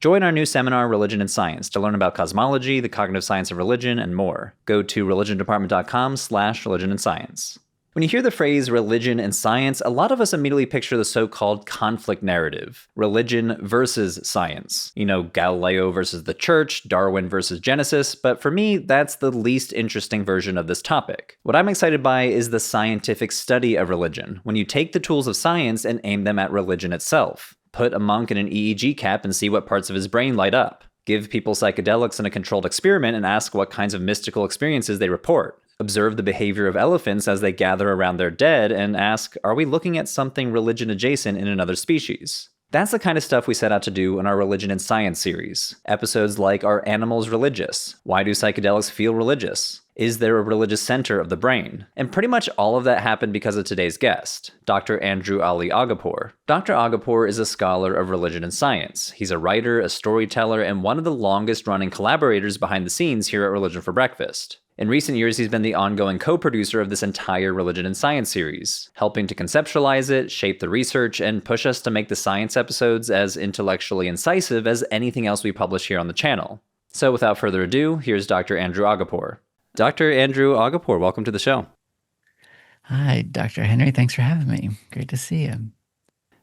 Join our new seminar, Religion and Science, to learn about cosmology, the cognitive science of religion, and more. Go to religiondepartment.com/religion and science. When you hear the phrase religion and science, a lot of us immediately picture the so-called conflict narrative. Religion versus science. Galileo versus the church, Darwin versus Genesis, but for me, that's the least interesting version of this topic. What I'm excited by is the scientific study of religion, when you take the tools of science and aim them at religion itself. Put a monk in an EEG cap and see what parts of his brain light up. Give people psychedelics in a controlled experiment and ask what kinds of mystical experiences they report. Observe the behavior of elephants as they gather around their dead and ask, are we looking at something religion adjacent in another species? That's the kind of stuff we set out to do in our Religion and Science series. Episodes like, are animals religious? Why do psychedelics feel religious? Is there a religious center of the brain? And pretty much all of that happened because of today's guest, Dr. Andrew Aghapour. Dr. Aghapour is a scholar of religion and science. He's a writer, a storyteller, and one of the longest-running collaborators behind the scenes here at Religion for Breakfast. In recent years, he's been the ongoing co-producer of this entire Religion and Science series, helping to conceptualize it, shape the research, and push us to make the science episodes as intellectually incisive as anything else we publish here on the channel. So without further ado, here's Dr. Andrew Aghapour. Dr. Andrew Aghapour, welcome to the show. Hi, Dr. Henry. Thanks for having me. Great to see you.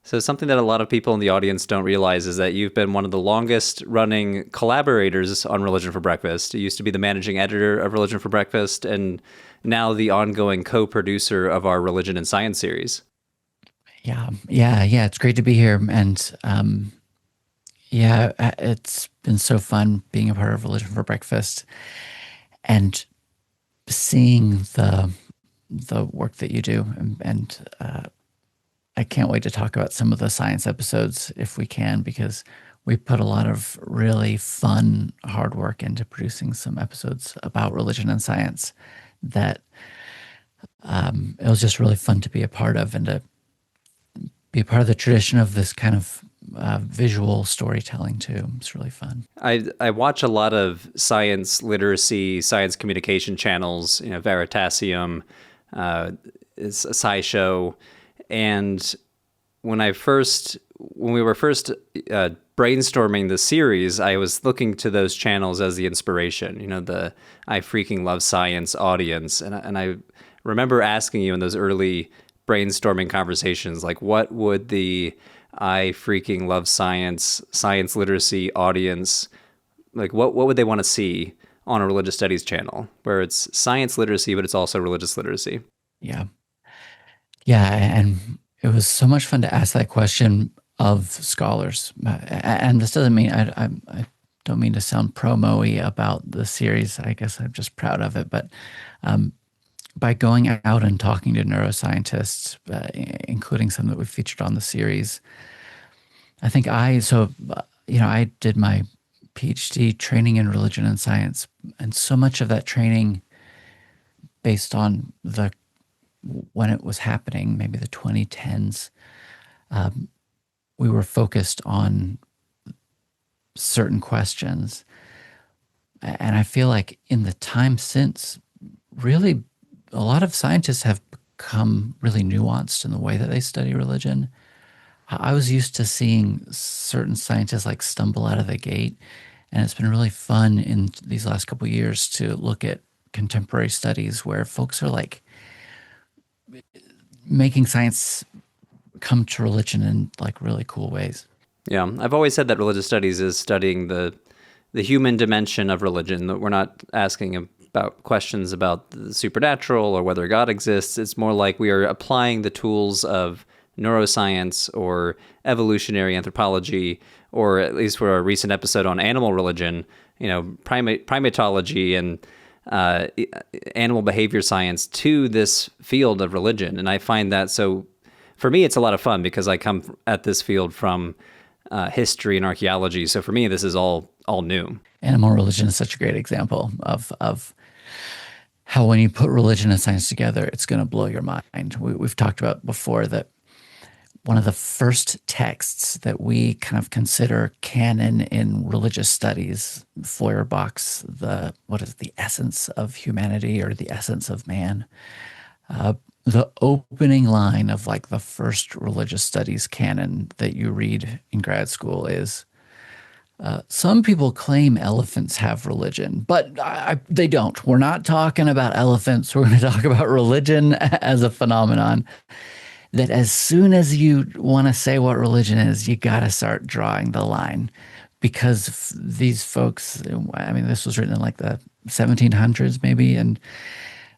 So something that a lot of people in the audience don't realize is that you've been one of the longest running collaborators on Religion for Breakfast. You used to be the managing editor of Religion for Breakfast and now the ongoing co-producer of our Religion and Science series. Yeah. It's great to be here. And it's been so fun being a part of Religion for Breakfast and seeing the work that you do. And I can't wait to talk about some of the science episodes if we can, because we put a lot of really fun, hard work into producing some episodes about religion and science that it was just really fun to be a part of and to be a part of the tradition of this kind of visual storytelling too. It's really fun. I watch a lot of science literacy, science communication channels, Veritasium, SciShow. And when we were first brainstorming the series, I was looking to those channels as the inspiration, the I freaking love science audience. And I remember asking you in those early brainstorming conversations, like, what would the I freaking love science literacy audience, like what would they want to see on a religious studies channel where it's science literacy, but it's also religious literacy? Yeah, and it was so much fun to ask that question of scholars. And this doesn't mean, I don't mean to sound promo-y about the series. I guess I'm just proud of it. But by going out and talking to neuroscientists, including some that we've featured on the series, I think I did my PhD training in religion and science. And so much of that training based on when it was happening, maybe the 2010s, we were focused on certain questions. And I feel like in the time since, really, a lot of scientists have become really nuanced in the way that they study religion. I was used to seeing certain scientists like stumble out of the gate, and it's been really fun in these last couple of years to look at contemporary studies where folks are like making science come to religion in like really cool ways. Yeah, I've always said that religious studies is studying the human dimension of religion. That we're not asking about questions about the supernatural or whether God exists. It's more like we are applying the tools of neuroscience or evolutionary anthropology, or at least for a recent episode on animal religion, primatology and animal behavior science to this field of religion. And I find that, so for me, it's a lot of fun because I come at this field from history and archaeology. So for me, this is all new. Animal religion is such a great example of how when you put religion and science together, it's going to blow your mind. We've talked about before that one of the first texts that we kind of consider canon in religious studies, Feuerbach's the essence of humanity or the essence of man. The opening line of like the first religious studies canon that you read in grad school is, Some people claim elephants have religion, but they don't. We're not talking about elephants. We're going to talk about religion as a phenomenon. That as soon as you want to say what religion is, you got to start drawing the line because these folks, I mean, this was written in like the 1700s, maybe, and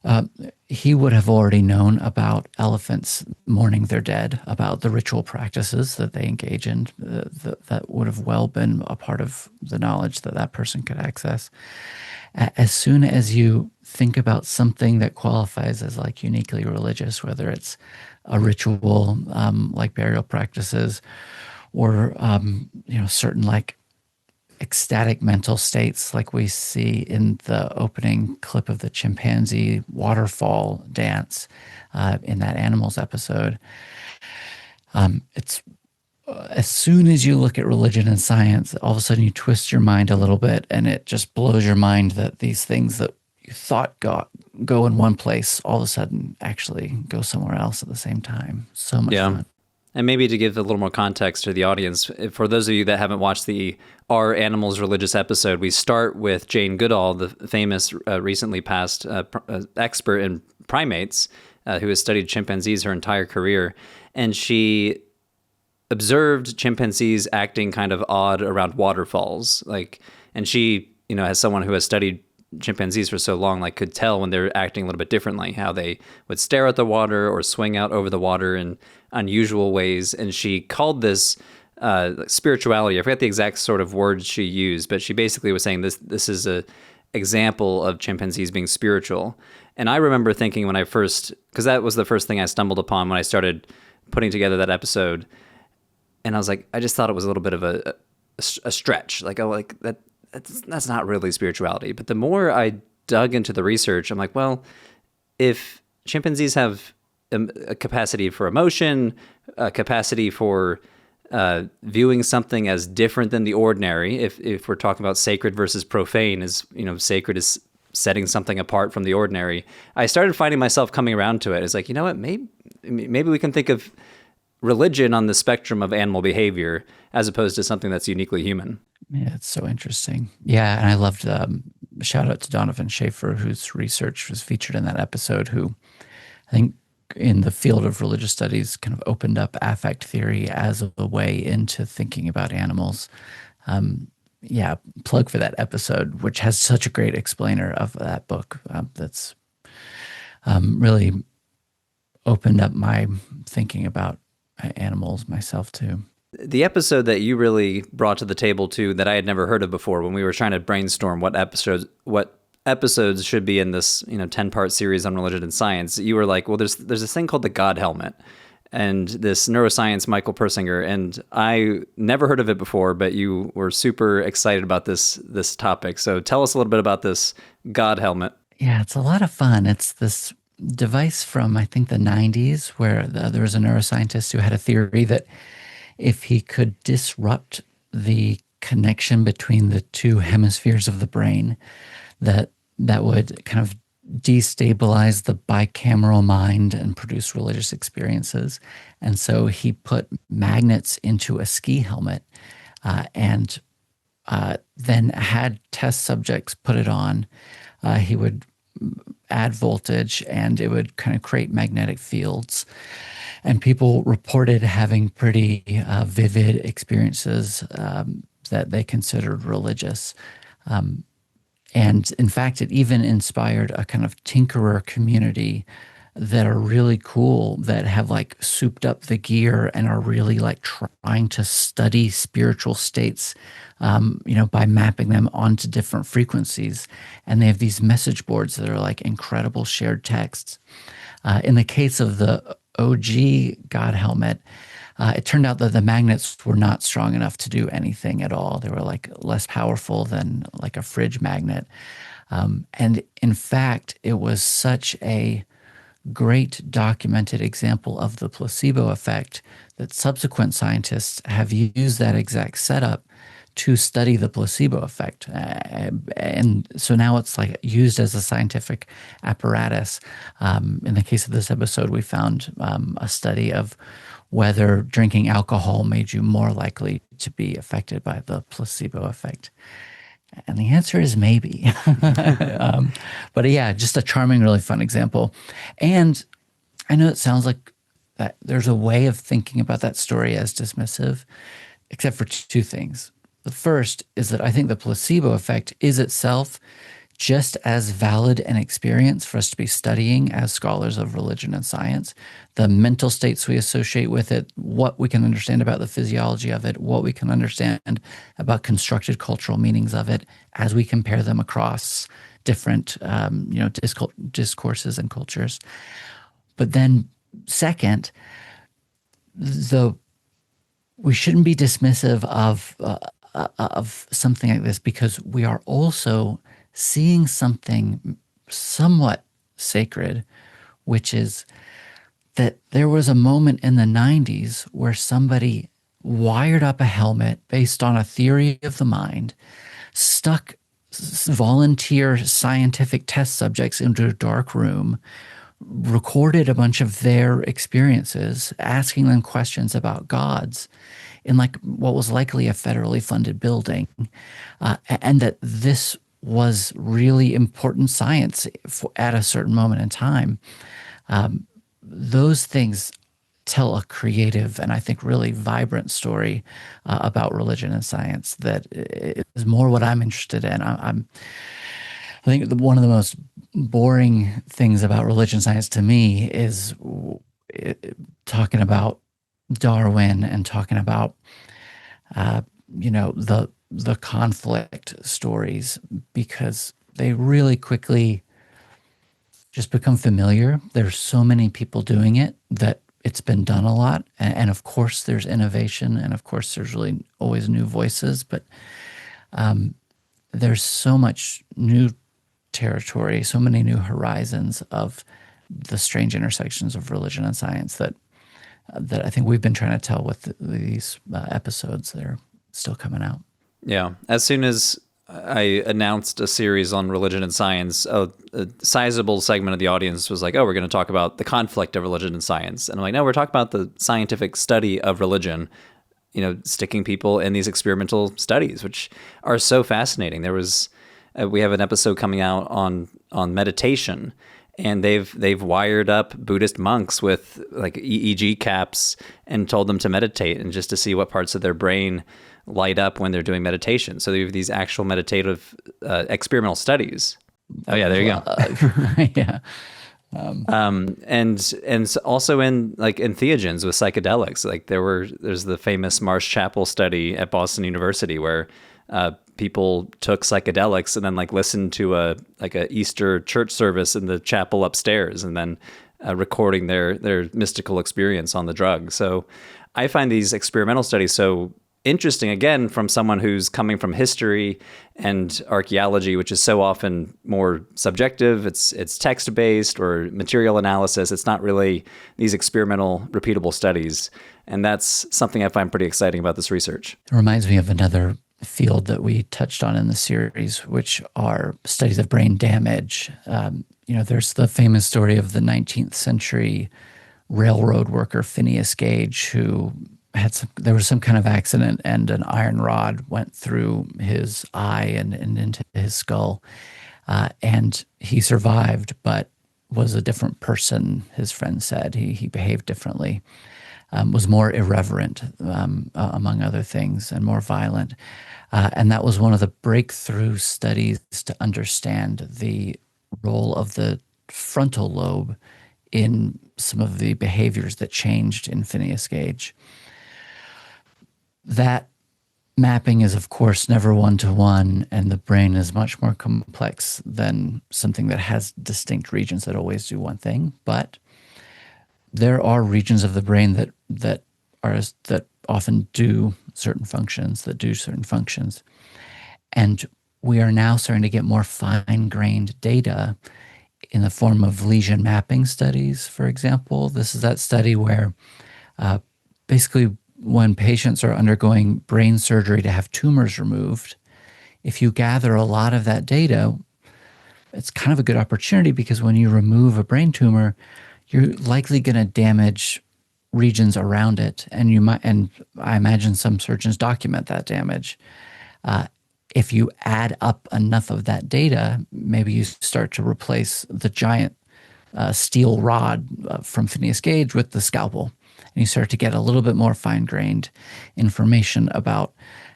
uh, he would have already known about elephants mourning their dead, about the ritual practices that they engage in, that would have well been a part of the knowledge that that person could access. As soon as you think about something that qualifies as like uniquely religious, whether it's a ritual like burial practices or certain like ecstatic mental states like we see in the opening clip of the chimpanzee waterfall dance in that animals episode. It's as soon as you look at religion and science, all of a sudden you twist your mind a little bit and it just blows your mind that these things that you thought go in one place all of a sudden actually go somewhere else at the same time. So much Yeah. fun. And maybe to give a little more context to the audience, for those of you that haven't watched the Are Animals Religious episode, we start with Jane Goodall, the famous recently passed expert in primates who has studied chimpanzees her entire career. And she observed chimpanzees acting kind of odd around waterfalls. And she, as someone who has studied chimpanzees for so long, could tell when they're acting a little bit differently, how they would stare at the water or swing out over the water in unusual ways. And she called this spirituality. I forget the exact sort of words she used, but she basically was saying this is a example of chimpanzees being spiritual. And I remember thinking when I first, because that was the first thing I stumbled upon when I started putting together that episode, and I was like, I just thought it was a little bit of a stretch. That's not really spirituality. But the more I dug into the research, I'm like, well, if chimpanzees have a capacity for emotion, a capacity for viewing something as different than the ordinary, if we're talking about sacred versus profane, as sacred is setting something apart from the ordinary, I started finding myself coming around to it. It's like, you know what, maybe we can think of religion on the spectrum of animal behavior as opposed to something that's uniquely human. Yeah, it's so interesting. Yeah, and I loved shout out to Donovan Schaefer, whose research was featured in that episode, who I think in the field of religious studies kind of opened up affect theory as a way into thinking about animals. Yeah, plug for that episode, which has such a great explainer of that book. That's really opened up my thinking about animals myself too. The episode that you really brought to the table too, that I had never heard of before, when we were trying to brainstorm what episodes should be in this 10-part series on religion and science, you were like, well, there's this thing called the God helmet, and this neuroscience Michael Persinger, and I never heard of it before, but you were super excited about this topic. So tell us a little bit about this God helmet. Yeah, it's a lot of fun. It's this device from, I think, the 90s, where there was a neuroscientist who had a theory that if he could disrupt the connection between the two hemispheres of the brain, that would kind of destabilize the bicameral mind and produce religious experiences. And so he put magnets into a ski helmet and then had test subjects put it on. He would add voltage and it would kind of create magnetic fields. And people reported having pretty vivid experiences that they considered religious. And in fact, it even inspired a kind of tinkerer community that are really cool, that have souped up the gear and are really trying to study spiritual states, by mapping them onto different frequencies. And they have these message boards that are incredible shared texts. In the case of the OG God helmet, it turned out that the magnets were not strong enough to do anything at all. They were less powerful than a fridge magnet. And in fact, it was such a great documented example of the placebo effect that subsequent scientists have used that exact setup to study the placebo effect. And so now it's like used as a scientific apparatus. In the case of this episode, we found a study of whether drinking alcohol made you more likely to be affected by the placebo effect. And the answer is maybe. But yeah, just a charming, really fun example. And I know it sounds like that there's a way of thinking about that story as dismissive, except for two things. The first is that I think the placebo effect is itself just as valid an experience for us to be studying as scholars of religion and science. The mental states we associate with it, what we can understand about the physiology of it, what we can understand about constructed cultural meanings of it as we compare them across different discourses and cultures. But then second, we shouldn't be dismissive of something like this, because we are also seeing something somewhat sacred, which is that there was a moment in the 90s where somebody wired up a helmet based on a theory of the mind, stuck volunteer scientific test subjects into a dark room, recorded a bunch of their experiences, asking them questions about gods in like what was likely a federally funded building, and that this was really important science at a certain moment in time. Those things tell a creative and I think really vibrant story about religion and science that is more what I'm interested in. I think one of the most boring things about religion science to me is talking about Darwin and talking about the conflict stories, because they really quickly just become familiar. There's so many people doing it that it's been done a lot. And of course there's innovation, and of course there's really always new voices, but there's so much new territory, so many new horizons of the strange intersections of religion and science that I think we've been trying to tell with these episodes that are still coming out. Yeah. As soon as I announced a series on religion and science, a sizable segment of the audience was like, oh, we're going to talk about the conflict of religion and science. And I'm like, no, we're talking about the scientific study of religion, sticking people in these experimental studies, which are so fascinating. We have an episode coming out on meditation, and they've wired up Buddhist monks with like EEG caps and told them to meditate, and just to see what parts of their brain light up when they're doing meditation. So they have these actual meditative experimental studies. Oh yeah, there you go. Yeah. And also in entheogens with psychedelics, like there's the famous Marsh Chapel study at Boston University where people took psychedelics and then listened to a Easter church service in the chapel upstairs, and then recording their mystical experience on the drug. So I find these experimental studies so interesting, again, from someone who's coming from history and archaeology, which is so often more subjective. It's text-based or material analysis. It's not really these experimental, repeatable studies. And that's something I find pretty exciting about this research. It reminds me of another field that we touched on in the series, which are studies of brain damage. There's the famous story of the 19th century railroad worker Phineas Gage, who there was some kind of accident and an iron rod went through his eye and into his skull. And he survived, but was a different person, his friend said. He behaved differently, was more irreverent, among other things, and more violent. And that was one of the breakthrough studies to understand the role of the frontal lobe in some of the behaviors that changed in Phineas Gage. That mapping is, of course, never one-to-one, and the brain is much more complex than something that has distinct regions that always do one thing. But there are regions of the brain that often do certain functions, And we are now starting to get more fine-grained data in the form of lesion mapping studies, for example. This is that study where basically when patients are undergoing brain surgery to have tumors removed, if you gather a lot of that data, it's kind of a good opportunity because when you remove a brain tumor, you're likely going to damage regions around it, and you might. And I imagine some surgeons document that damage. If you add up enough of that data, maybe you start to replace the giant steel rod from Phineas Gage with the scalpel, and you start to get a little bit more fine-grained information about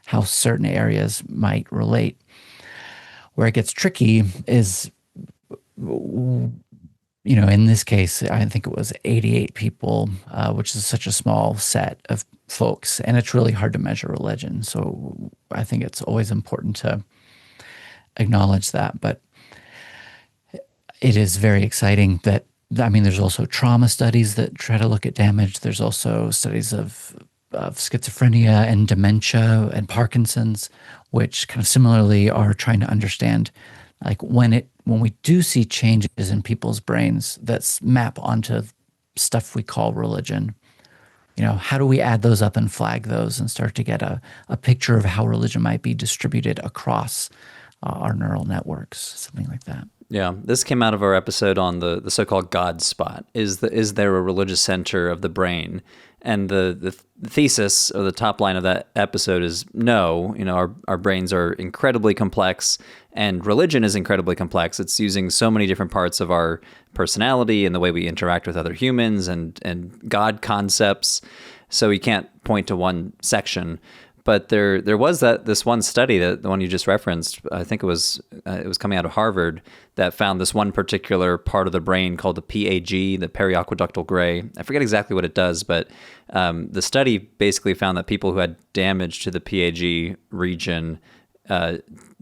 how certain areas might relate. Where it gets tricky is, in this case, I think it was 88 people, which is such a small set of folks, and it's really hard to measure religion. So I think it's always important to acknowledge that. But it is very exciting that, there's also trauma studies that try to look at damage. There's also studies of schizophrenia and dementia and Parkinson's, which kind of similarly are trying to understand, like when we do see changes in people's brains that map onto stuff we call religion, how do we add those up and flag those and start to get a picture of how religion might be distributed across our neural networks, something like that. Yeah, this came out of our episode on the so-called God spot. Is there a religious center of the brain? And the thesis or the top line of that episode is no. Our brains are incredibly complex, and religion is incredibly complex. It's using so many different parts of our personality and the way we interact with other humans and God concepts. So you can't point to one section. But there was this one study, that the one you just referenced. I think it was coming out of Harvard, that found this one particular part of the brain called the PAG, the periaqueductal gray. I forget exactly what it does, but the study basically found that people who had damage to the PAG region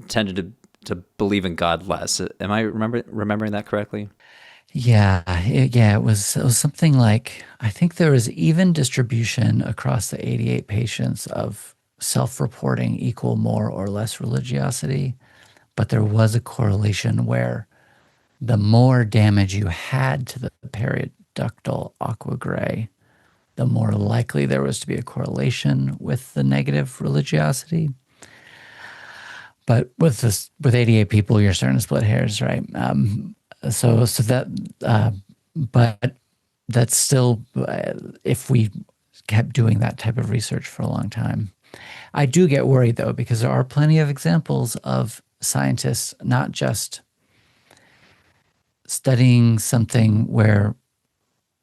tended to believe in God less. Am I remembering that correctly? Yeah, it was something like, I think there was even distribution across the 88 patients of self-reporting equal more or less religiosity, but there was a correlation where the more damage you had to the periductal aqua gray, the more likely there was to be a correlation with the negative religiosity. But with 88 people, you're starting to split hairs, right? But that's still, if we kept doing that type of research for a long time. I do get worried, though, because there are plenty of examples of scientists not just studying something where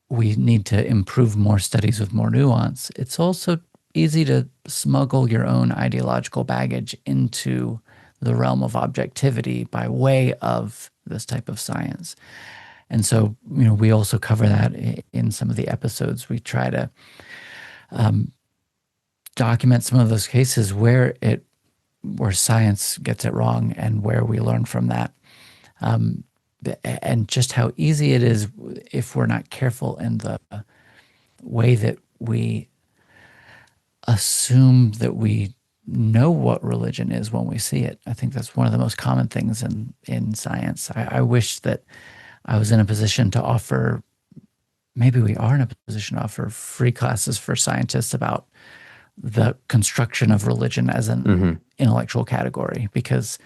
we need to improve more studies with more nuance. It's also easy to smuggle your own ideological baggage into the realm of objectivity by way of this type of science. And so, we also cover that in some of the episodes. We try to document some of those cases where science gets it wrong and where we learn from that. And just how easy it is if we're not careful in the way that we assume that we know what religion is when we see it. I think that's one of the most common things in science. I wish that I was in a position to offer, maybe we are in a position to offer free classes for scientists about the construction of religion as an intellectual category, because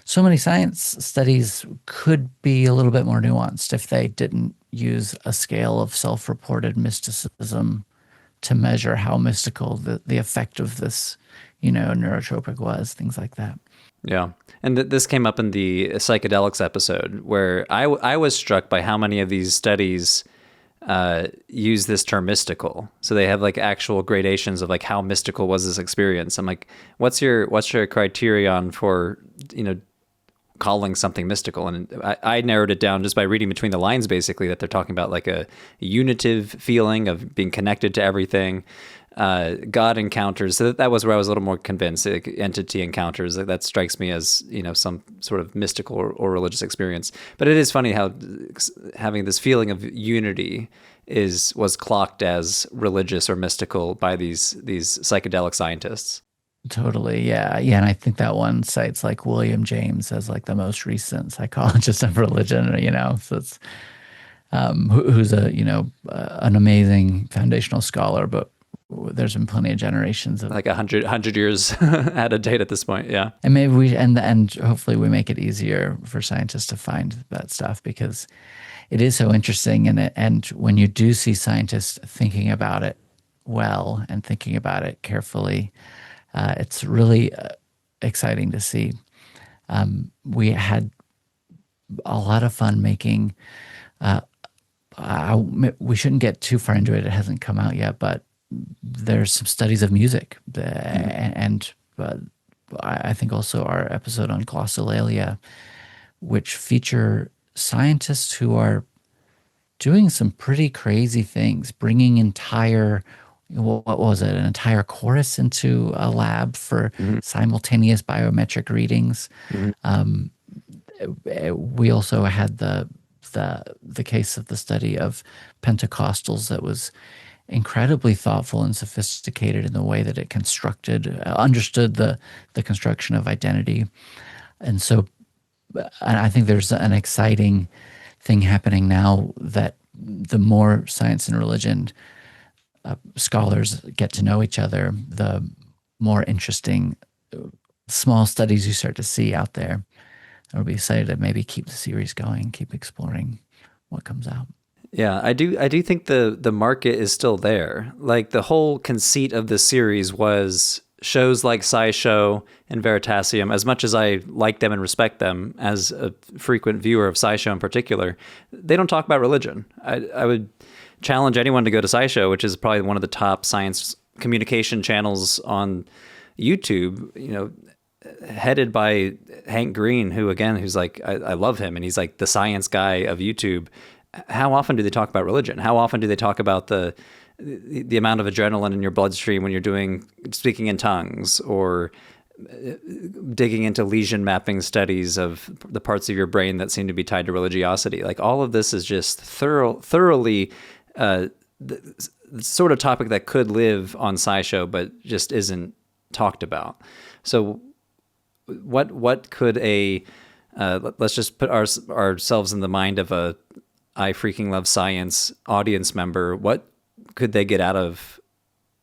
so many science studies could be a little bit more nuanced if they didn't use a scale of self-reported mysticism to measure how mystical the effect of this, neurotropic was, things like that. Yeah. And this came up in the psychedelics episode, where I was struck by how many of these studies use this term mystical. So they have like actual gradations of like how mystical was this experience. I'm like, what's your criterion for, calling something mystical? And I narrowed it down just by reading between the lines, basically, that they're talking about like a unitive feeling of being connected to everything. God encounters. So that was where I was a little more convinced. Like, entity encounters. That strikes me as some sort of mystical or religious experience. But it is funny how having this feeling of unity was clocked as religious or mystical by these psychedelic scientists. Totally, yeah, and I think that one cites like William James as like the most recent psychologist of religion. So it's who's an amazing foundational scholar, but there's been plenty of generations of, like 100 years out of date at this point. Yeah. and maybe and hopefully we make it easier for scientists to find that stuff, because it is so interesting. And when you do see scientists thinking about it well and thinking about it carefully, it's really exciting to see. We had a lot of fun making. We shouldn't get too far into it. It hasn't come out yet, but there's some studies of music, and I think also our episode on glossolalia, which feature scientists who are doing some pretty crazy things, bringing what was it, an entire chorus into a lab for simultaneous biometric readings. We also had the case of the study of Pentecostals that was incredibly thoughtful and sophisticated in the way that it understood the construction of identity. And so I think there's an exciting thing happening now, that the more science and religion scholars get to know each other, the more interesting small studies you start to see out there. I'll be excited to maybe keep the series going, keep exploring what comes out. Yeah, I do think the market is still there. Like, the whole conceit of this series was shows like SciShow and Veritasium, as much as I like them and respect them as a frequent viewer of SciShow in particular, they don't talk about religion. I would challenge anyone to go to SciShow, which is probably one of the top science communication channels on YouTube, headed by Hank Green, who's like, I love him, and he's like the science guy of YouTube. How often do they talk about religion? How often do they talk about the amount of adrenaline in your bloodstream when you're speaking in tongues, or digging into lesion mapping studies of the parts of your brain that seem to be tied to religiosity? Like, all of this is just thoroughly the sort of topic that could live on SciShow, but just isn't talked about. So what could let's just put ourselves in the mind of a I freaking love science audience member. What could they get out of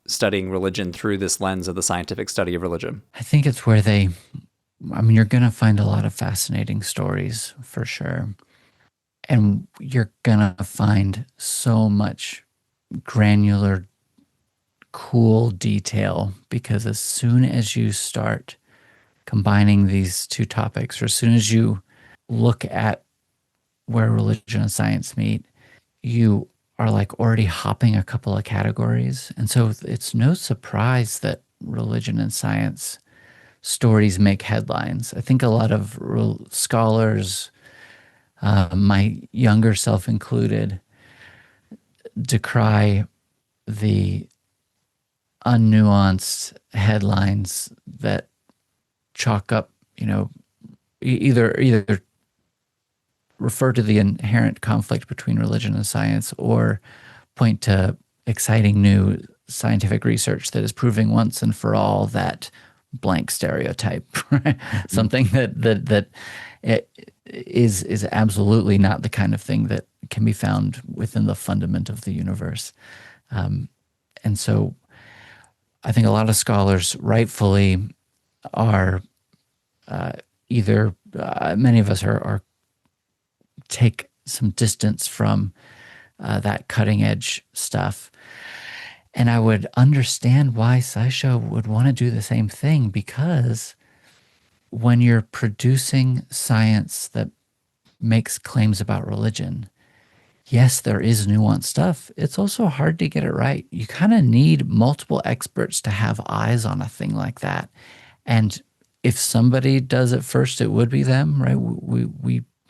studying religion through this lens of the scientific study of religion? I think it's where you're going to find a lot of fascinating stories for sure. And you're going to find so much granular, cool detail, because as soon as you start combining these two topics, or as soon as you look at where religion and science meet, you are like already hopping a couple of categories. And so it's no surprise that religion and science stories make headlines. I think a lot of scholars, my younger self included, decry the unnuanced headlines that chalk up, either refer to the inherent conflict between religion and science, or point to exciting new scientific research that is proving once and for all that blank stereotype, right? Something that is absolutely not the kind of thing that can be found within the fundament of the universe. And so I think a lot of scholars rightfully are either, many of us are take some distance from that cutting edge stuff. And I would understand why SciShow would want to do the same thing, because when you're producing science that makes claims about religion, yes, there is nuanced stuff. It's also hard to get it right. You kind of need multiple experts to have eyes on a thing like that. And if somebody does it first, it would be them, right?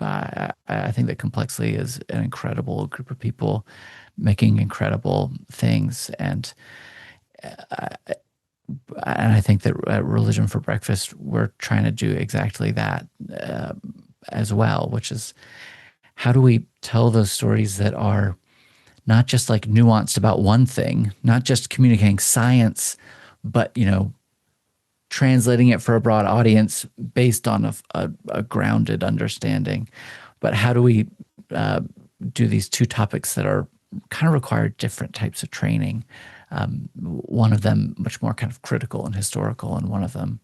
I think that Complexly is an incredible group of people making incredible things, and I think that at Religion for Breakfast we're trying to do exactly that as well, which is, how do we tell those stories that are not just like nuanced about one thing, not just communicating science, but translating it for a broad audience based on a grounded understanding. But how do we do these two topics that are kind of require different types of training? One of them much more kind of critical and historical, and one of them,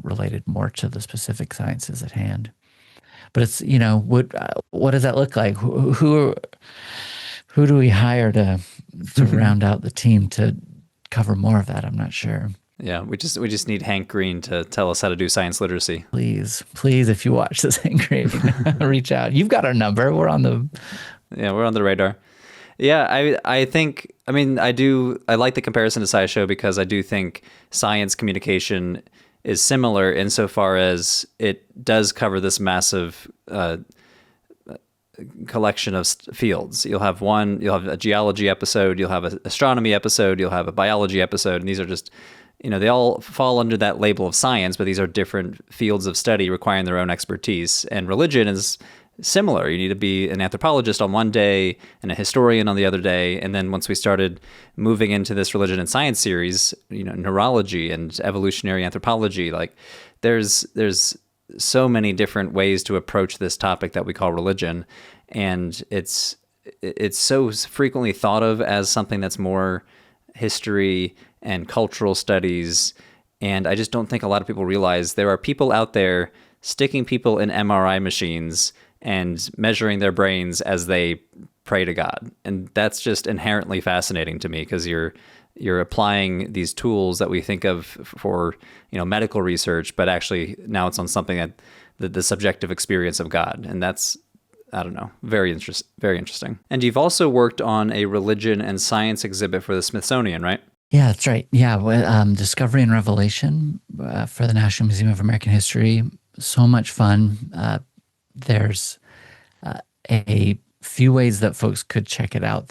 related more to the specific sciences at hand. But it's, what does that look like? Who do we hire to round out the team to cover more of that? I'm not sure. Yeah, we just need Hank Green to tell us how to do science literacy. Please, if you watch this, Green, reach out. You've got our number. We're on the. Yeah, we're on the radar. Yeah, I think, I mean, I like the comparison to SciShow because I do think science communication is similar insofar as it does cover this massive collection of fields. You'll have a geology episode, you'll have an astronomy episode, you'll have a biology episode, and these are just, they all fall under that label of science, but these are different fields of study requiring their own expertise. And religion is similar. You need to be an anthropologist on one day and a historian on the other day. And then once we started moving into this religion and science series, neurology and evolutionary anthropology, like there's so many different ways to approach this topic that we call religion. And it's so frequently thought of as something that's more history and cultural studies. And I just don't think a lot of people realize there are people out there sticking people in MRI machines and measuring their brains as they pray to God. And that's just inherently fascinating to me because you're applying these tools that we think of for, medical research, but actually now it's on something that the subjective experience of God. And that's, I don't know, very interesting. And you've also worked on a religion and science exhibit for the Smithsonian, right? Yeah, that's right. Yeah, Discovery and Revelation for the National Museum of American History. So much fun. There's a few ways that folks could check it out,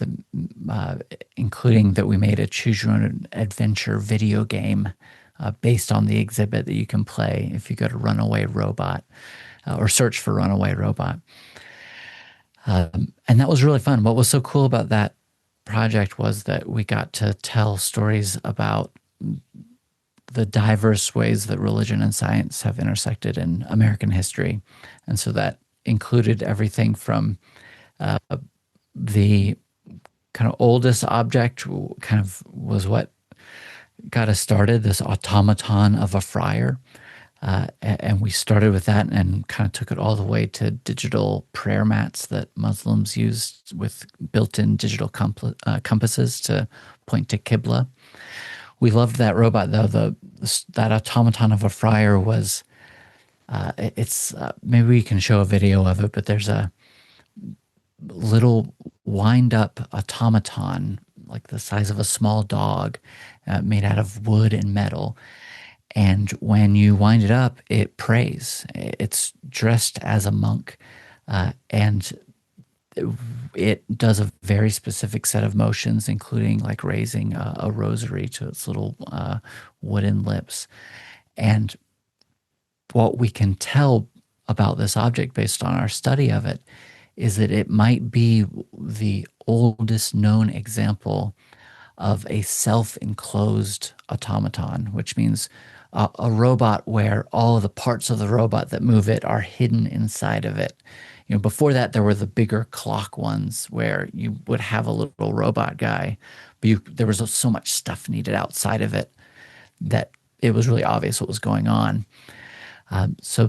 including that we made a choose your own adventure video game based on the exhibit that you can play if you go to Runaway Robot or search for Runaway Robot. And that was really fun. What was so cool about that project was that we got to tell stories about the diverse ways that religion and science have intersected in American history. And so that included everything from the kind of oldest object kind of was what got us started, this automaton of a friar. And we started with that and kind of took it all the way to digital prayer mats that Muslims used with built-in digital compasses to point to Qibla. We loved that robot, though. That automaton of a friar was, maybe we can show a video of it, but there's a little wind-up automaton, like the size of a small dog, made out of wood and metal. And when you wind it up, it prays. It's dressed as a monk, and it does a very specific set of motions, including like raising a rosary to its little wooden lips. And what we can tell about this object based on our study of it is that it might be the oldest known example of a self-enclosed automaton, which means a robot where all of the parts of the robot that move it are hidden inside of it. Before that, there were the bigger clock ones where you would have a little robot guy, but there was so much stuff needed outside of it that it was really obvious what was going on. So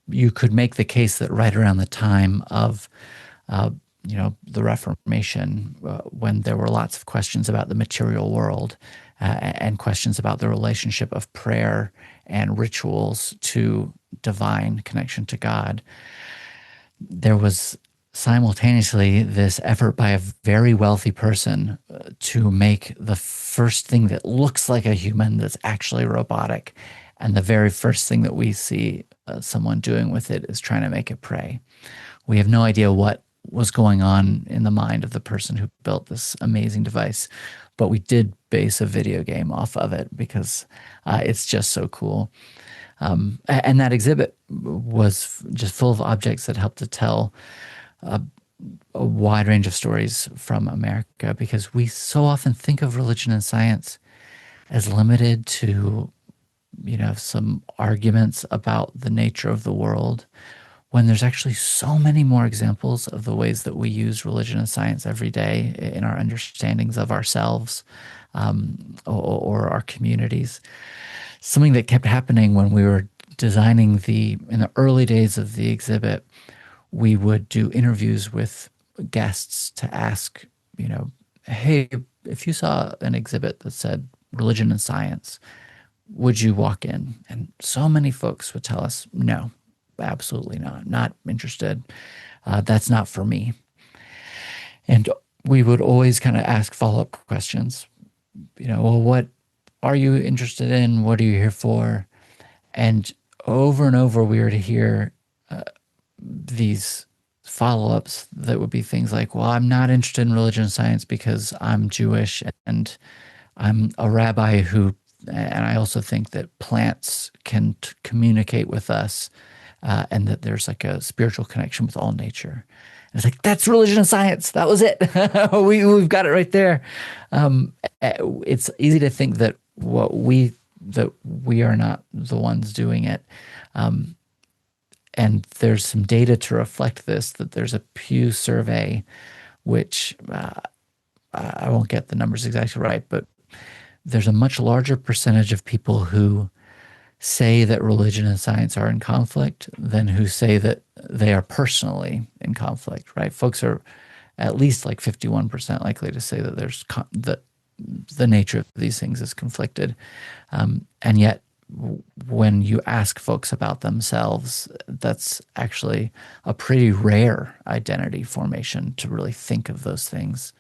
you could make the case that right around the time of the Reformation, when there were lots of questions about the material world and questions about the relationship of prayer and rituals to divine connection to God, there was simultaneously this effort by a very wealthy person to make the first thing that looks like a human that's actually robotic. And the very first thing that we see someone doing with it is trying to make it pray. We have no idea what was going on in the mind of the person who built this amazing device, but we did base a video game off of it because it's just so cool. And that exhibit was just full of objects that helped to tell a wide range of stories from America, because we so often think of religion and science as limited to, some arguments about the nature of the world, when there's actually so many more examples of the ways that we use religion and science every day in our understandings of ourselves, or our communities. Something that kept happening when we were designing in the early days of the exhibit, we would do interviews with guests to ask, hey, if you saw an exhibit that said religion and science, would you walk in? And so many folks would tell us, no, absolutely not interested. That's not for me. And we would always kind of ask follow-up questions. Well, what are you interested in? What are you here for? And over, we were to hear these follow-ups that would be things like, well, I'm not interested in religion and science because I'm Jewish and I'm a rabbi and I also think that plants can communicate with us, and that there's like a spiritual connection with all nature. And it's like, that's religion and science. That was it. We've got it right there. It's easy to think that we are not the ones doing it. And there's some data to reflect this, that there's a Pew survey, which I won't get the numbers exactly right, but there's a much larger percentage of people who say that religion and science are in conflict than who say that they are personally in conflict, right? Folks are at least like 51% likely to say that the nature of these things is conflicted. And yet, when you ask folks about themselves, that's actually a pretty rare identity formation to really think of those things.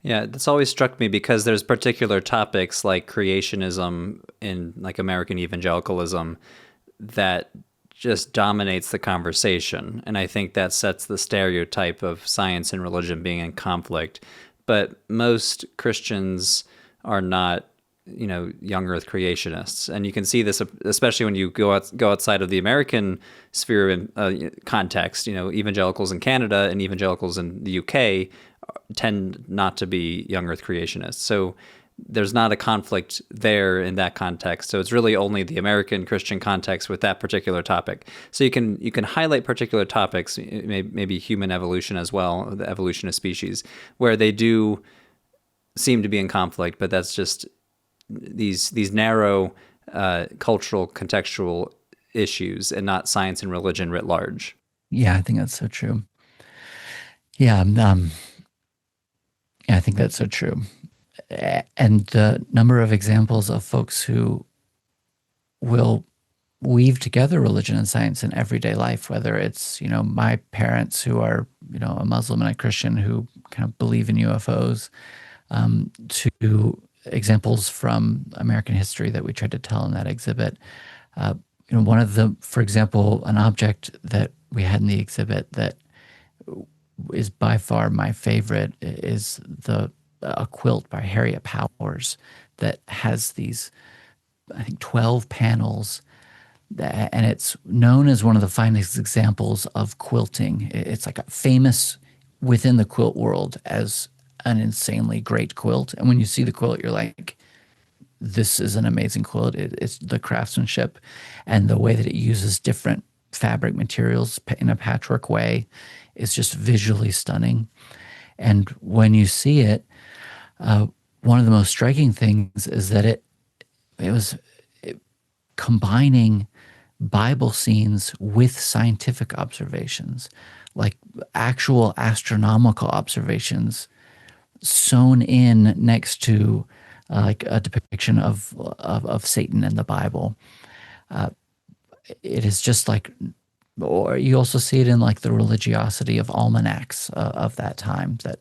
Yeah, that's always struck me because there's particular topics like creationism in like American evangelicalism that just dominates the conversation. And I think that sets the stereotype of science and religion being in conflict. But most Christians are not, young earth creationists. And you can see this, especially when you go outside of the American sphere and context. Evangelicals in Canada and evangelicals in the UK tend not to be young earth creationists. So there's not a conflict there in that context. So it's really only the American Christian context with that particular topic. So you can highlight particular topics, maybe human evolution as well, the evolution of species, where they do seem to be in conflict, but that's just these narrow cultural contextual issues and not science and religion writ large. Yeah, I think that's so true. Yeah, I think that's so true. And the number of examples of folks who will weave together religion and science in everyday life, whether it's, my parents who are, a Muslim and a Christian who kind of believe in UFOs, to examples from American history that we tried to tell in that exhibit. One of the, for example, an object that we had in the exhibit that is by far my favorite is a quilt by Harriet Powers that has these, I think, 12 panels, and it's known as one of the finest examples of quilting. It's like famous within the quilt world as an insanely great quilt. And when you see the quilt, you're like, this is an amazing quilt. It's the craftsmanship and the way that it uses different fabric materials in a patchwork way is just visually stunning. And when you see it, one of the most striking things is that it was combining Bible scenes with scientific observations, like actual astronomical observations sewn in next to like a depiction of Satan in the Bible. It is just like, or you also see it in like the religiosity of almanacs of that time, that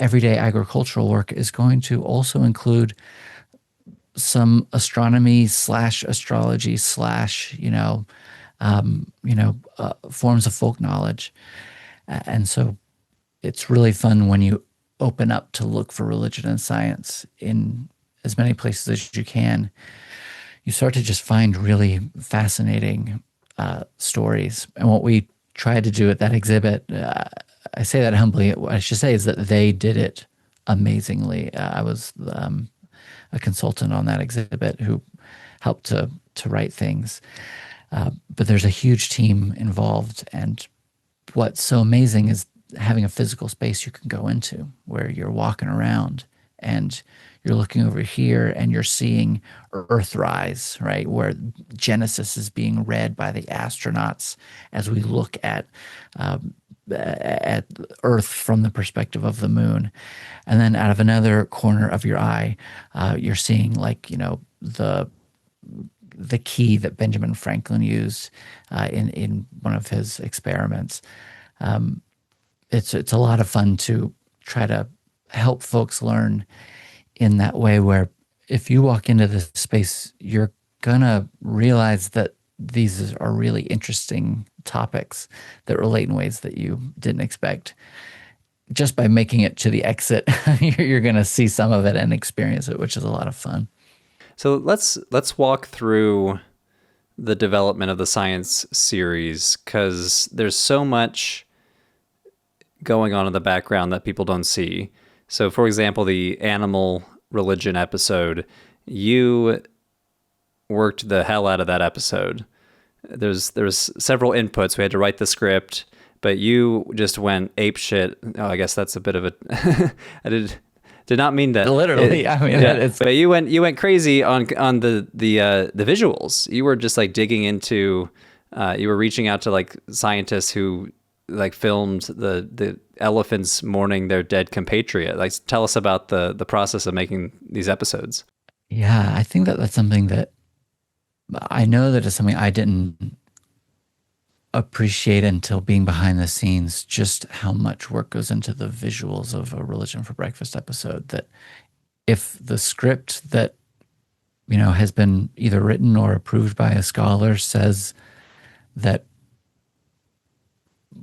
everyday agricultural work is going to also include some astronomy / astrology / forms of folk knowledge. And so it's really fun when you open up to look for religion and science in as many places as you can. You start to just find really fascinating stories. And what we tried to do at that exhibit, I say that humbly, what I should say is that they did it amazingly. I was a consultant on that exhibit who helped to write things. But there's a huge team involved, and what's so amazing is having a physical space you can go into where you're walking around and you're looking over here and you're seeing Earthrise, right? Where Genesis is being read by the astronauts as we look at Earth from the perspective of the moon. And then out of another corner of your eye, you're seeing, like, the key that Benjamin Franklin used in one of his experiments. It's a lot of fun to try to help folks learn in that way, where if you walk into this space, you're gonna realize that these are really interesting topics that relate in ways that you didn't expect. Just by making it to the exit, you're gonna see some of it and experience it, which is a lot of fun. So let's walk through the development of the science series, because there's so much going on in the background that people don't see. So, for example, the animal religion episode, you worked the hell out of that episode. There's several inputs. We had to write the script, but you just went ape shit. Oh, I guess that's a bit of a I did not mean that Literally, I mean, yeah, but you went crazy on the visuals. You were just like digging into you were reaching out to like scientists who like filmed the elephants mourning their dead compatriot. Like, tell us about the process of making these episodes. Yeah, I think that that's something that I know that is something I didn't appreciate until being behind the scenes, just how much work goes into the visuals of a Religion for Breakfast episode. That if the script that, has been either written or approved by a scholar says that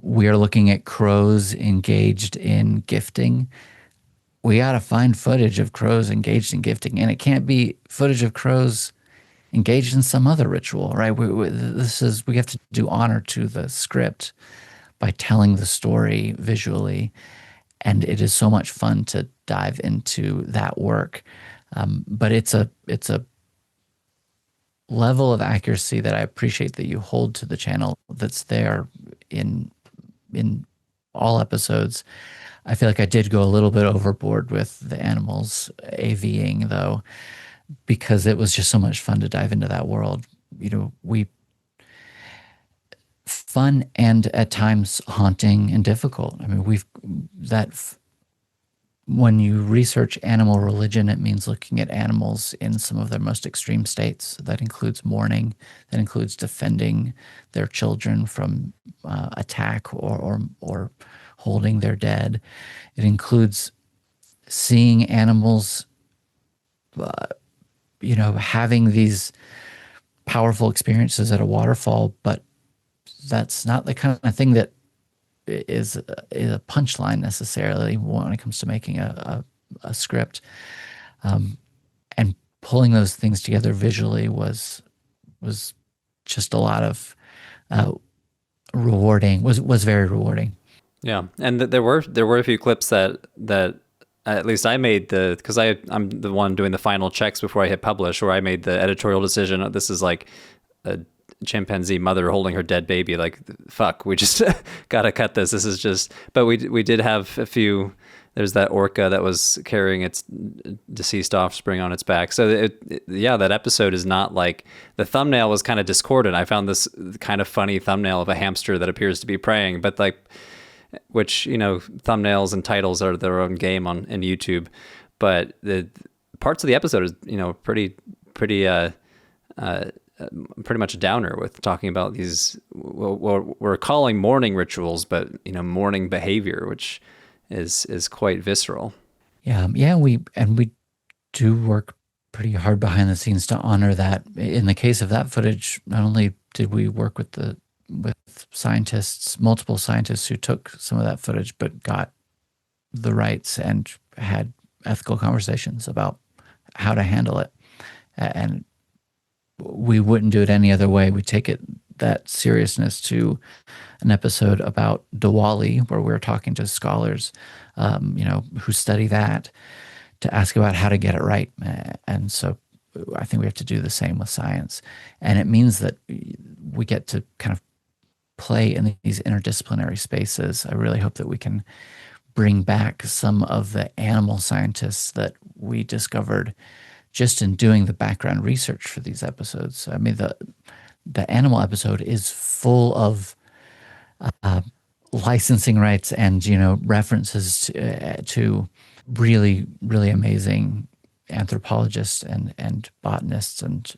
we are looking at crows engaged in gifting, we got to find footage of crows engaged in gifting. And it can't be footage of crows engaged in some other ritual, right? We have to do honor to the script by telling the story visually. And it is so much fun to dive into that work. But it's a level of accuracy that I appreciate that you hold to the channel that's there in all episodes. I feel like I did go a little bit overboard with the animals AVing, though, because it was just so much fun to dive into that world. We fun and at times haunting and difficult. I mean, when you research animal religion, it means looking at animals in some of their most extreme states. That includes mourning, that includes defending their children from attack or holding their dead. It includes seeing animals, having these powerful experiences at a waterfall, but that's not the kind of thing that is a punchline necessarily when it comes to making a script. And pulling those things together visually was just a lot of rewarding. Was very rewarding. Yeah, and there were a few clips that at least I made because I'm the one doing the final checks before I hit publish, where I made the editorial decision. This is like a chimpanzee mother holding her dead baby. Like, fuck, we just gotta cut this. This is just. But we did have a few. There's that orca that was carrying its deceased offspring on its back. So that episode is not like, the thumbnail was kind of discordant. I found this kind of funny thumbnail of a hamster that appears to be praying, but like, which, thumbnails and titles are their own game in YouTube, but the parts of the episode is, pretty much a downer, with talking about these, what we're calling mourning rituals, but, mourning behavior, which is quite visceral. Yeah. We do work pretty hard behind the scenes to honor that. In the case of that footage, not only did we work with scientists, multiple scientists who took some of that footage, but got the rights and had ethical conversations about how to handle it. And we wouldn't do it any other way. We take that seriousness to an episode about Diwali, where we're talking to scholars, who study that, to ask about how to get it right. And so I think we have to do the same with science. And it means that we get to kind of play in these interdisciplinary spaces. I really hope that we can bring back some of the animal scientists that we discovered just in doing the background research for these episodes. I mean, the animal episode is full of licensing rights and references to really really amazing anthropologists and botanists and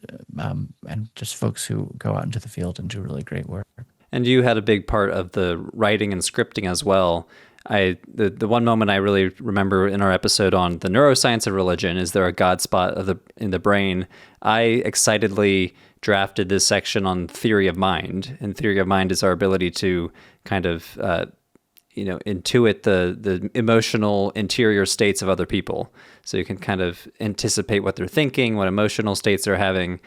just folks who go out into the field and do really great work. And you had a big part of the writing and scripting as well. The one moment I really remember in our episode on the neuroscience of religion, is there a God spot in the brain? I excitedly drafted this section on theory of mind, and theory of mind is our ability to kind of intuit the emotional interior states of other people. So you can kind of anticipate what they're thinking, what emotional states they're having,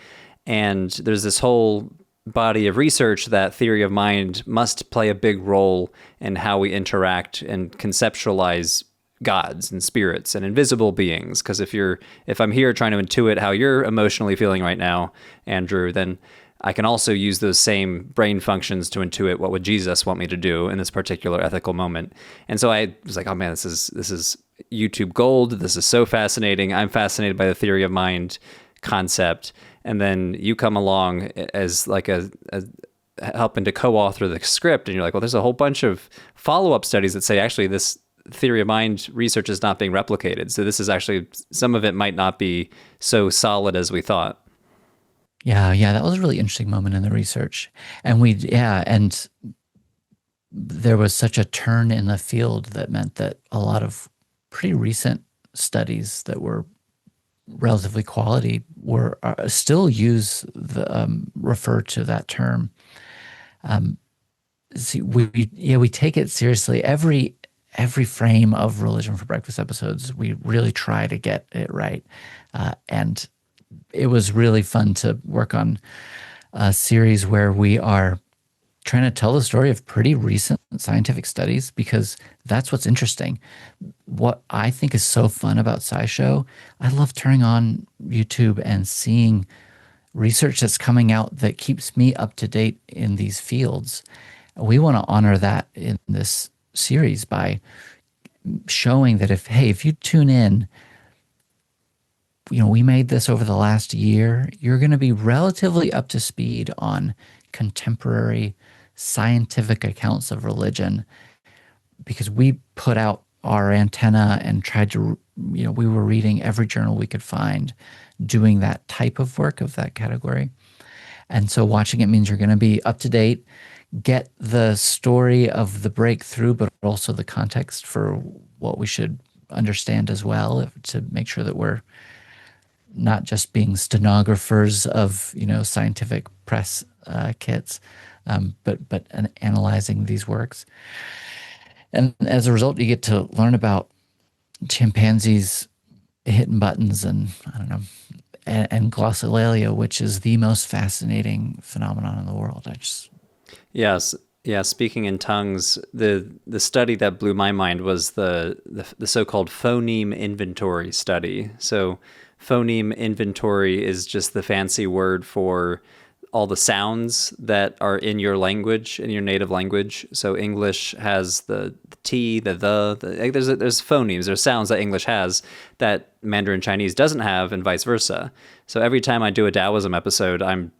and there's this whole body of research that theory of mind must play a big role in how we interact and conceptualize gods and spirits and invisible beings. Because if I'm here trying to intuit how you're emotionally feeling right now, Andrew, then I can also use those same brain functions to intuit what would Jesus want me to do in this particular ethical moment. And so I was like, oh man, this is YouTube gold. This is so fascinating. I'm fascinated by the theory of mind concept. And then you come along as like a helping to co-author the script, and you're like, well, there's a whole bunch of follow-up studies that say actually this theory of mind research is not being replicated. So this is actually, some of it might not be so solid as we thought. Yeah, that was a really interesting moment in the research. And and there was such a turn in the field that meant that a lot of pretty recent studies that were relatively quality were still refer to that term. See, we take it seriously. Every frame of Religion for Breakfast episodes, we really try to get it right, and it was really fun to work on a series where we are trying to tell the story of pretty recent scientific studies, because that's what's interesting. What I think is so fun about SciShow, I love turning on YouTube and seeing research that's coming out that keeps me up to date in these fields. We want to honor that in this series by showing that if you tune in, we made this over the last year, you're going to be relatively up to speed on contemporary scientific accounts of religion, because we put out our antenna and tried to, we were reading every journal we could find, doing that type of work of that category. And so watching it means you're going to be up to date, get the story of the breakthrough, but also the context for what we should understand as well, to make sure that we're not just being stenographers of scientific press kits, but analyzing these works. And as a result, you get to learn about chimpanzees hitting buttons and and glossolalia, which is the most fascinating phenomenon in the world. Yes. Yeah, speaking in tongues, the study that blew my mind was the so-called phoneme inventory study. So phoneme inventory is just the fancy word for all the sounds that are in your language, in your native language. So English has the T, there's phonemes, there's sounds that English has that Mandarin Chinese doesn't have, and vice versa. So every time I do a Taoism episode, I'm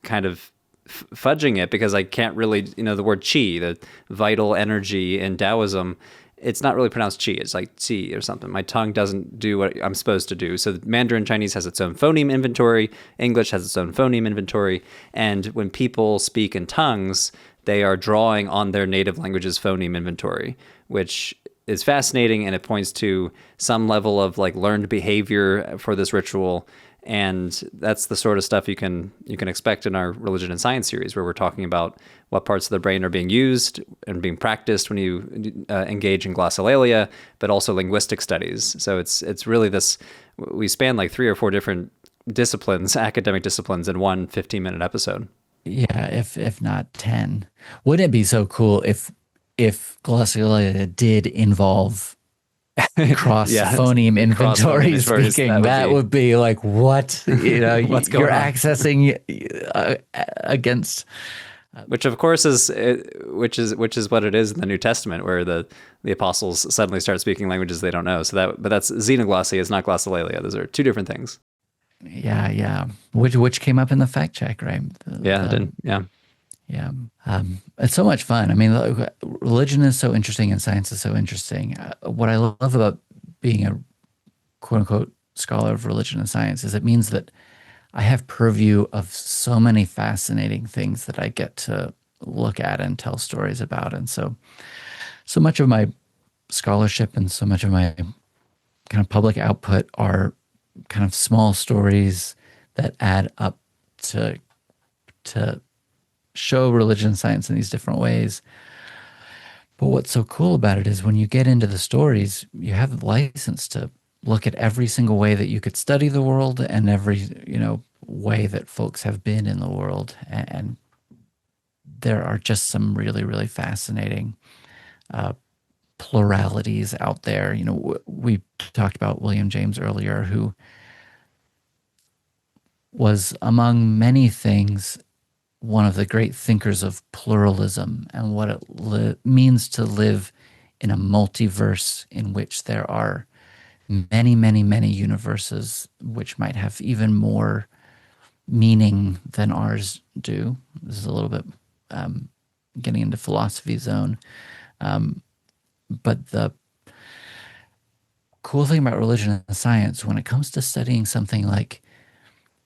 kind of fudging it, because I can't really, the word qi, the vital energy in Taoism, it's not really pronounced qi. It's like qi or something. My tongue doesn't do what I'm supposed to do. So Mandarin Chinese has its own phoneme inventory. English has its own phoneme inventory. And when people speak in tongues, they are drawing on their native language's phoneme inventory, which is fascinating. And it points to some level of like learned behavior for this ritual. And that's the sort of stuff you can expect in our Religion and Science series, where we're talking about what parts of the brain are being used and being practiced when you engage in glossolalia, but also linguistic studies. So it's really this, we span like 3 or 4 different disciplines, academic disciplines, in one 15-minute episode. Yeah, if not 10. Wouldn't it be so cool if glossolalia did involve cross Yeah, phoneme cross phoneme inventory inventories. speaking. That would That be would be like, what? what's You're going on. accessing against. Which of course is which is what it is in the New Testament, where the apostles suddenly start speaking languages they don't know. So that's xenoglossy. It's not glossolalia. Those are two different things. Yeah, yeah. Which came up in the fact check, right? Yeah, it did. Yeah. Yeah. It's so much fun. I mean, look, religion is so interesting and science is so interesting. What I love about being a quote unquote scholar of religion and science is it means that I have purview of so many fascinating things that I get to look at and tell stories about. And so much of my scholarship and so much of my kind of public output are kind of small stories that add up to to show religion and science in these different ways. But what's so cool about it is when you get into the stories, you have the license to look at every single way that you could study the world and every, way that folks have been in the world. And there are just some really, really fascinating pluralities out there. We talked about William James earlier, who was, among many things, one of the great thinkers of pluralism and what it means to live in a multiverse in which there are many, many, many universes which might have even more meaning than ours do. This is a little bit getting into philosophy zone. But the cool thing about religion and science, when it comes to studying something like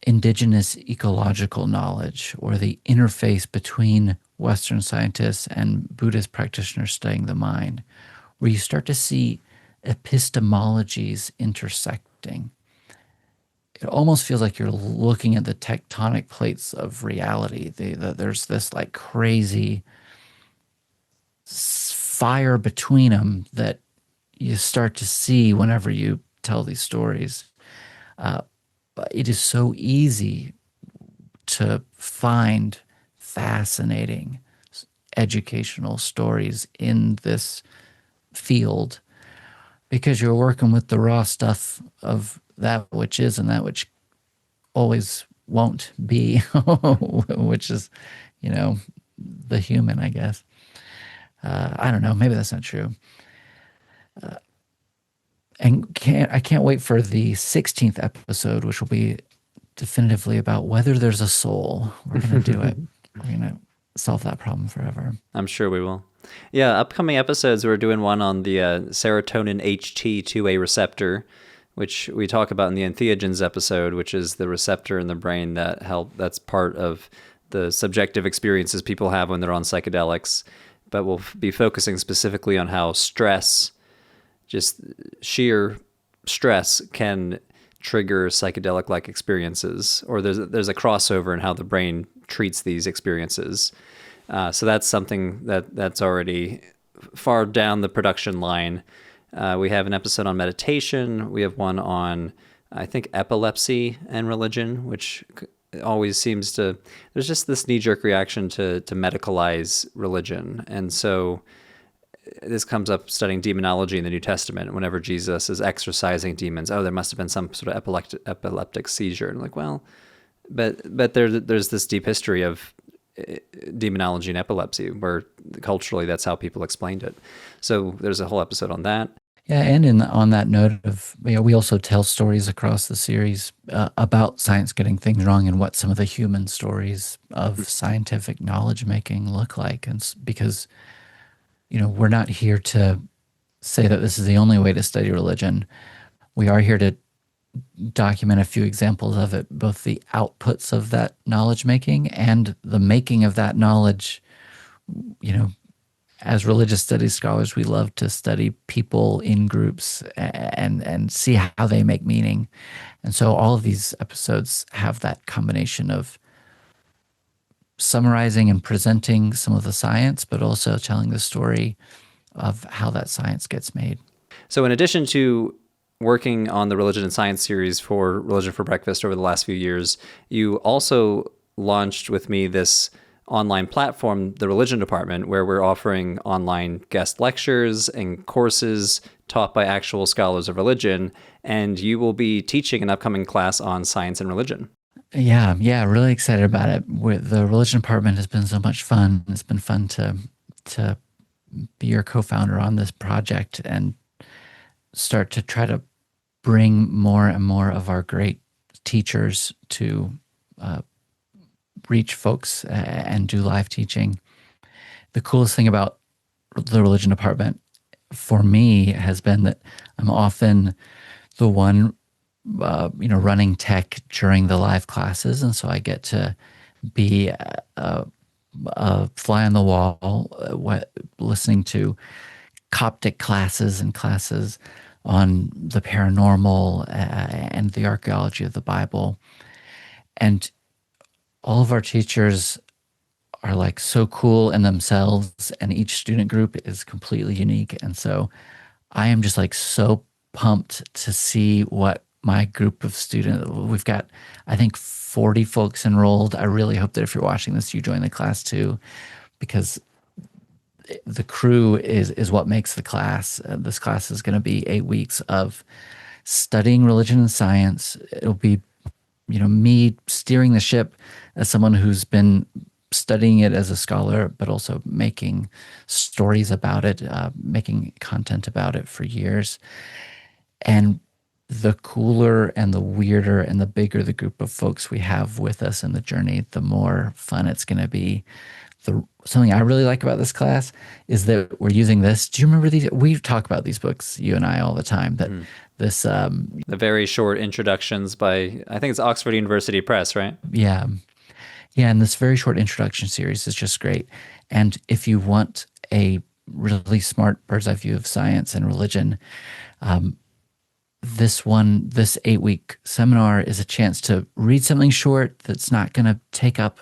indigenous ecological knowledge or the interface between Western scientists and Buddhist practitioners studying the mind, where you start to see epistemologies intersecting. It almost feels like you're looking at the tectonic plates of reality. There's this like crazy fire between them that you start to see whenever you tell these stories. But it is so easy to find fascinating educational stories in this field because you're working with the raw stuff of that which is and that which always won't be, which is, the human, I guess. I don't know. Maybe that's not true. And I can't wait for the 16th episode, which will be definitively about whether there's a soul. We're going to do it. We're going to solve that problem forever. I'm sure we will. Yeah, upcoming episodes, we're doing one on the serotonin HT2A receptor, which we talk about in the entheogens episode, which is the receptor in the brain that's part of the subjective experiences people have when they're on psychedelics. But we'll be focusing specifically on how stress, just sheer stress, can trigger psychedelic-like experiences, or there's a crossover in how the brain treats these experiences. So that's something that's already far down the production line. We have an episode on meditation. We have one on, I think, epilepsy and religion, which always seems to, there's just this knee-jerk reaction to medicalize religion. And so this comes up studying demonology in the New Testament. Whenever Jesus is exorcising demons, there must have been some sort of epileptic seizure. And like, well, but there's this deep history of demonology and epilepsy, where culturally that's how people explained it. So there's a whole episode on that. Yeah, and on that note of, we also tell stories across the series about science getting things wrong and what some of the human stories of scientific knowledge making look like. And because, we're not here to say that this is the only way to study religion. We are here to document a few examples of it, both the outputs of that knowledge making and the making of that knowledge. As religious studies scholars, we love to study people in groups and see how they make meaning. And so all of these episodes have that combination of summarizing and presenting some of the science, but also telling the story of how that science gets made. So in addition to working on the Religion and Science series for Religion for Breakfast over the last few years, you also launched with me this online platform, the religion department, where we're offering online guest lectures and courses taught by actual scholars of religion. And you will be teaching an upcoming class on science and religion. Yeah, really excited about it. The religion department has been so much fun. It's been fun to be your co-founder on this project and start to try to bring more and more of our great teachers to reach folks and do live teaching. The coolest thing about the religion department for me has been that I'm often the one, running tech during the live classes, and so I get to be a fly on the wall, listening to Coptic classes and classes on the paranormal and the archaeology of the Bible. And all of our teachers are like so cool in themselves, and each student group is completely unique. And so I am just like so pumped to see what my group of students, we've got, I think, 40 folks enrolled. I really hope that if you're watching this, you join the class too, because the crew is what makes the class. This class is going to be 8 weeks of studying religion and science. It'll be, me steering the ship as someone who's been studying it as a scholar, but also making stories about it, making content about it for years. And the cooler and the weirder and the bigger the group of folks we have with us in the journey, the more fun it's going to be. Something I really like about this class is that we're using this. Do you remember these? We talk about these books, you and I, all the time. That this the very short introductions by, I think it's Oxford University Press, right? Yeah. And this very short introduction series is just great. And if you want a really smart bird's eye view of science and religion, this 8-week seminar is a chance to read something short that's not going to take up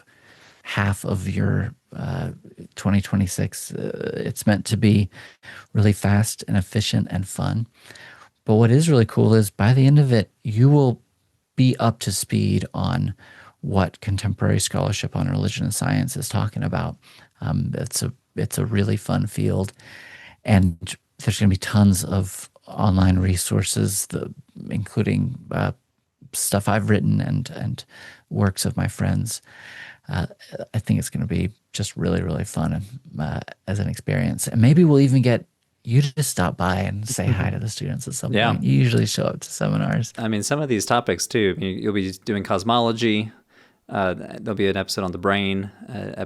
half of your 2026. It's meant to be really fast and efficient and fun. But what is really cool is by the end of it, you will be up to speed on what contemporary scholarship on religion and science is talking about. It's a really fun field, and there's going to be tons of online resources, including stuff I've written and works of my friends. I think it's going to be just really, really fun as an experience. And maybe we'll even get you to stop by and say hi to the students at some point. You usually show up to seminars. I mean, some of these topics too, you'll be doing cosmology. There'll be an episode on the brain, I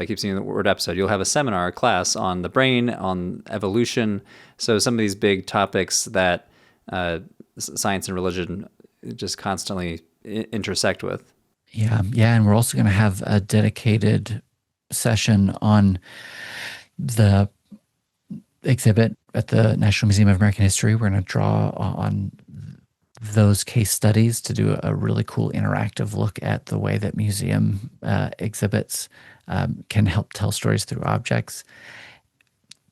keep saying the word episode. You'll have a seminar, a class on the brain, on evolution. So some of these big topics that science and religion just constantly intersect with. Yeah. And we're also going to have a dedicated session on the exhibit at the National Museum of American History. We're going to draw on those case studies to do a really cool interactive look at the way that museum exhibits can help tell stories through objects.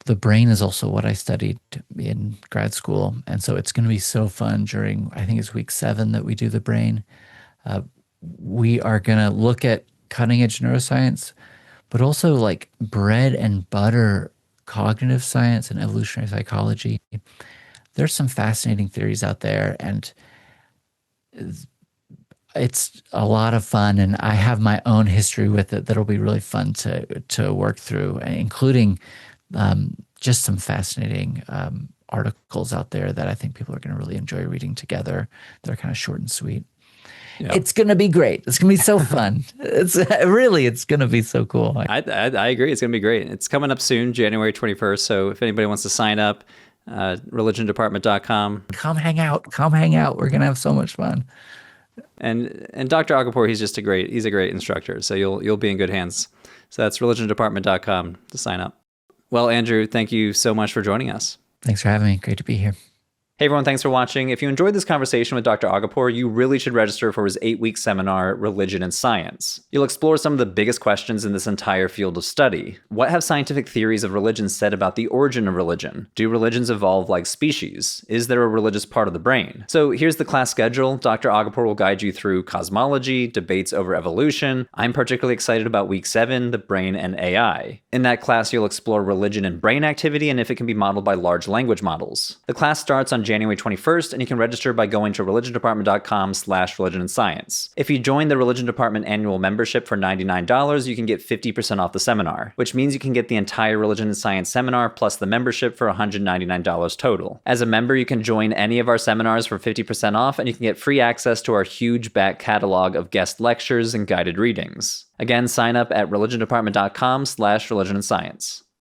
The brain is also what I studied in grad school. And so it's going to be so fun during, I think it's week 7 that we do the brain. We are going to look at cutting edge neuroscience, but also like bread and butter cognitive science and evolutionary psychology. There's some fascinating theories out there, and it's a lot of fun. And I have my own history with it that'll be really fun to work through, including just some fascinating articles out there that I think people are going to really enjoy reading together. They're kind of short and sweet. Yep. It's going to be great. It's going to be so fun. It's going to be so cool. I agree. It's going to be great. It's coming up soon, January 21st. So if anybody wants to sign up, religiondepartment.com. Come hang out. We're going to have so much fun. And Dr. Aghapour, he's a great instructor. So you'll be in good hands. So that's religiondepartment.com to sign up. Well, Andrew, thank you so much for joining us. Thanks for having me. Great to be here. Hey everyone, thanks for watching. If you enjoyed this conversation with Dr. Aghapour, you really should register for his 8-week seminar, Religion and Science. You'll explore some of the biggest questions in this entire field of study. What have scientific theories of religion said about the origin of religion? Do religions evolve like species? Is there a religious part of the brain? So here's the class schedule. Dr. Aghapour will guide you through cosmology, debates over evolution. I'm particularly excited about week 7, the brain and AI. In that class, you'll explore religion and brain activity and if it can be modeled by large language models. The class starts on January 21st, and you can register by going to religiondepartment.com/religion and science. If you join the Religion Department annual membership for $99, you can get 50% off the seminar, which means you can get the entire Religion and Science seminar plus the membership for $199 total. As a member, you can join any of our seminars for 50% off, and you can get free access to our huge back catalog of guest lectures and guided readings. Again, sign up at religiondepartment.com/religion and science.